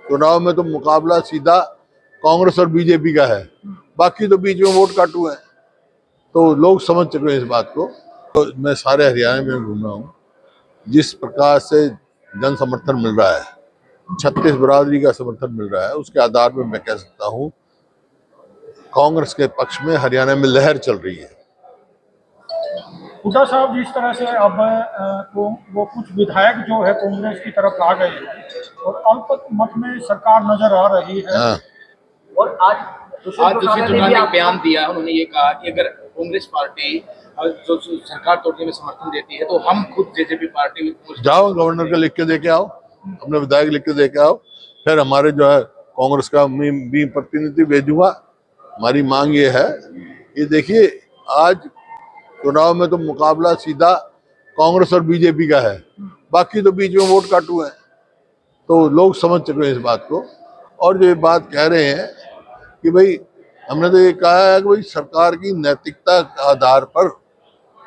चुनाव में तो मुकाबला सीधा कांग्रेस और बीजेपी का है, बाकी तो बीच में वोट काटू है, तो लोग समझ चुके हैं इस बात को। तो मैं सारे हरियाणा में घूम रहा हूँ, जिस प्रकार से जन समर्थन मिल रहा है, 36 बरादरी का समर्थन मिल रहा है, उसके आधार पर मैं कह सकता हूँ कांग्रेस के पक्ष में हरियाणा में लहर चल रही है। हुड्डा साहब जिस तरह से अब वो कुछ विधायक जो है कांग्रेस की तरफ आ गए हैं और अल्प मत में सरकार नजर आ रही है। और आज दुष्यंत चौटाला ने बयान दिया, उन्होंने ये कहा कि अगर कांग्रेस पार्टी जो सरकार तोड़ने में समर्थन देती है तो हम खुद जेजेपी पार्टी। जाओ गवर्नर को लिख के दे के आओ, अपने विधायक लिख के दे के आओ, फिर हमारे जो है कांग्रेस का भी प्रतिनिधि भेजूंगा। हमारी मांग ये है, ये देखिए आज चुनाव में तो मुकाबला सीधा कांग्रेस और बीजेपी का है, बाकी तो बीच में वोट काटू है, तो लोग समझ चुके हैं इस बात को। और जो ये बात कह रहे हैं कि भाई हमने तो ये कहा है कि भाई सरकार की नैतिकता के आधार पर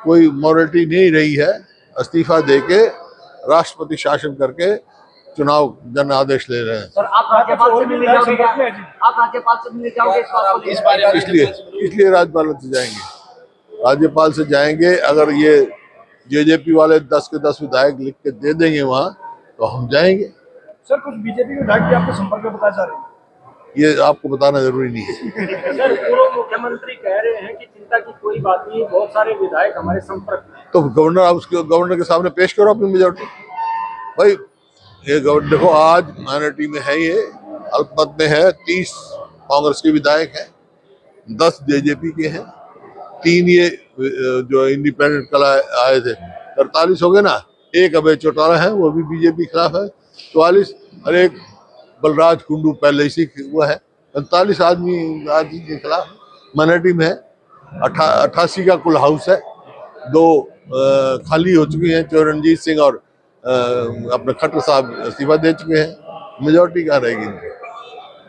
कोई मॉरलिटी नहीं रही है, इस्तीफा देके राष्ट्रपति शासन करके चुनाव जन आदेश ले रहे हैं। सर आप राज्यपाल से मिलने जाओगे? आप राज्यपाल से मिलने जाओगे इस बारे में? इसलिए राज्यपाल से जाएंगे, राज्यपाल से जाएंगे। अगर ये जेजेपी वाले 10 के 10 विधायक लिख के दे देंगे वहाँ, तो हम जाएंगे। सर कुछ बीजेपी विधायक भी आपके संपर्क में बताया जा रहे हैं, ये आपको बताना जरूरी नहीं है। सर पूर्व मुख्यमंत्री कह रहे हैं कि चिंता की कोई बात नहीं, बहुत सारे विधायक हमारे संपर्क में। तो गवर्नर, आप उसके गवर्नर के सामने पेश करो अपनी मेजोरिटी। भाई ये गवर्नर देखो, आज माइनॉरिटी में है, ये अल्पमत में है, 30 कांग्रेस के विधायक हैं, 10 जेजेपी के हैं, 3 ये जो इंडिपेंडेंट कल आए थे, 43 हो गए ना। एक अभय चौटाला है, वो भी बीजेपी खिलाफ है, 44, और एक बलराज कुंडू पहले इसी हुआ है, 45 आदमी आदमी के खिलाफ माइनॉरिटी में है। 88 का कुल हाउस है, 2 खाली हो चुकी हैं, चरणजीत सिंह और अपने खट्टर साहब इस्तीफा दे चुके हैं, मेजोरिटी कहाँ रहेगी इनकी।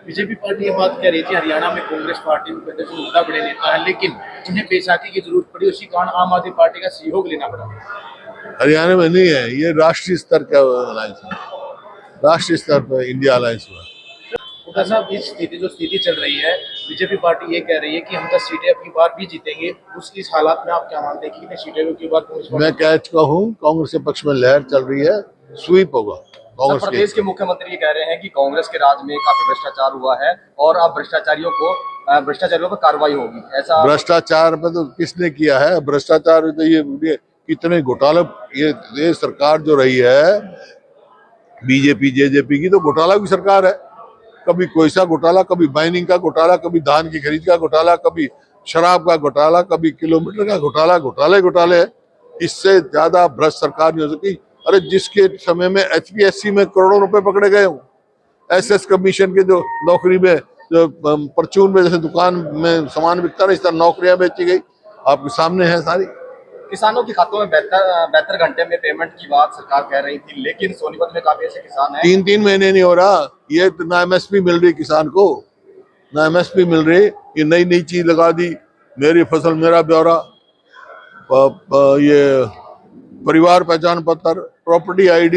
बीजेपी पार्टी ये बात कह रही थी हरियाणा में कांग्रेस पार्टी में हुड्डा बड़े नेता है, लेकिन जिन्हें बैसाखी की जरूरत पड़ी उसी कारण आम आदमी पार्टी का सहयोग लेना पड़ा। हरियाणा में नहीं है, ये राष्ट्रीय स्तर का अलायंस है, राष्ट्रीय स्तर पर इंडिया अलायंस हुआ। हुड्डा साहब इस स्थिति चल रही है, बीजेपी पार्टी ये कह रही है कि हम 10 सीटें अपनी बार भी जीतेंगे, उसकी हालात में आप क्या मानते हैं कि कितनी सीटें की बार कांग्रेस? मैं कह चुका हूँ कांग्रेस के पक्ष में लहर चल रही है, स्वीप होगा कांग्रेस। प्रदेश के मुख्यमंत्री ये कह रहे हैं कि कांग्रेस के राज में काफी भ्रष्टाचार हुआ है और अब भ्रष्टाचारियों पर कार्रवाई होगी, ऐसा? भ्रष्टाचार पे तो किसने किया है भ्रष्टाचार? तो ये कितने घोटाले, ये सरकार जो रही है बीजेपी जेजेपी की, तो घोटाला की सरकार है। कभी कोयसा घोटाला, कभी माइनिंग का घोटाला, कभी धान की खरीद का घोटाला, कभी शराब का घोटाला, कभी किलोमीटर का घोटाला, घोटाले है। इससे ज्यादा भ्रष्ट सरकार नहीं हो सकती। अरे जिसके समय में HPSC में करोड़ों रुपए पकड़े गए हो, SS कमीशन के जो नौकरी में, जो परचून में जैसे दुकान में सामान बिकता नहीं, इस तरह नौकरियां बेची गई, आपके सामने है सारी। किसानों के खातों में 72 घंटे में पेमेंट की बात सरकार कह रही थी, लेकिन सोनीपत में काफी ऐसे किसान हैं 3 महीने नहीं हो रहा। ये तो ना MSP मिल रही किसान को, ना MSP मिल रही। ये नई चीज लगा दी, मेरी फसल मेरा ब्यौरा, ये परिवार पहचान पत्र, प्रॉपर्टी ID,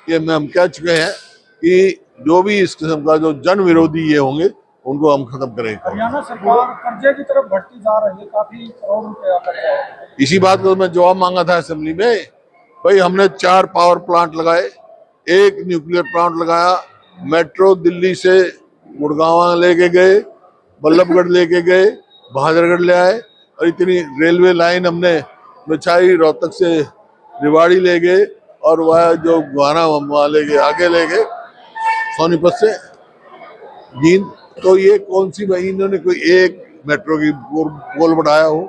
ये हम कह चुके हैं कि जो भी इस किस्म का जो जन विरोधी ये होंगे उनको हम खत्म करेंगे। हरियाणा सरकार कर्जे की तरफ बढ़ती जा रही है, काफी करोड़ रुपया कर्जा है। इसी बात को मैं जवाब मांगा था असेंबली में। भाई हमने 4 पावर प्लांट लगाए, 1 न्यूक्लियर प्लांट लगाया, मेट्रो दिल्ली से गुड़गांव लेके गए, बल्लभगढ़ लेके गए, बहादुरगढ़ ले आए, और इतनी रेलवे लाइन हमने बिछाई, रोहतक से रेवाड़ी ले गए, और वह जो गुहाना वहाँ ले गए, आगे ले गए सोनीपत से जींद। तो ये कौन सी भाई, इन्होंने कोई एक मेट्रो की पोल बढ़ाया हो,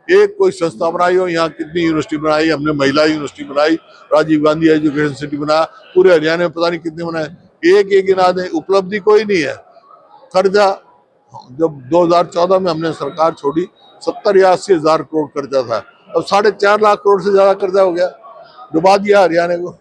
एक कोई संस्था बनाई हो? यहाँ कितनी यूनिवर्सिटी बनाई हमने, महिला यूनिवर्सिटी बनाई, राजीव गांधी एजुकेशन सिटी बनाया, पूरे हरियाणा में पता नहीं कितने बनाए, एक गिना दे, उपलब्धि कोई नहीं है। कर्जा जब 2014 में हमने सरकार छोड़ी, 70 या 80 हजार करोड़ कर्जा था, अब 4.5 लाख करोड़ से ज्यादा कर्जा हो गया, डुबा दिया हरियाणा को।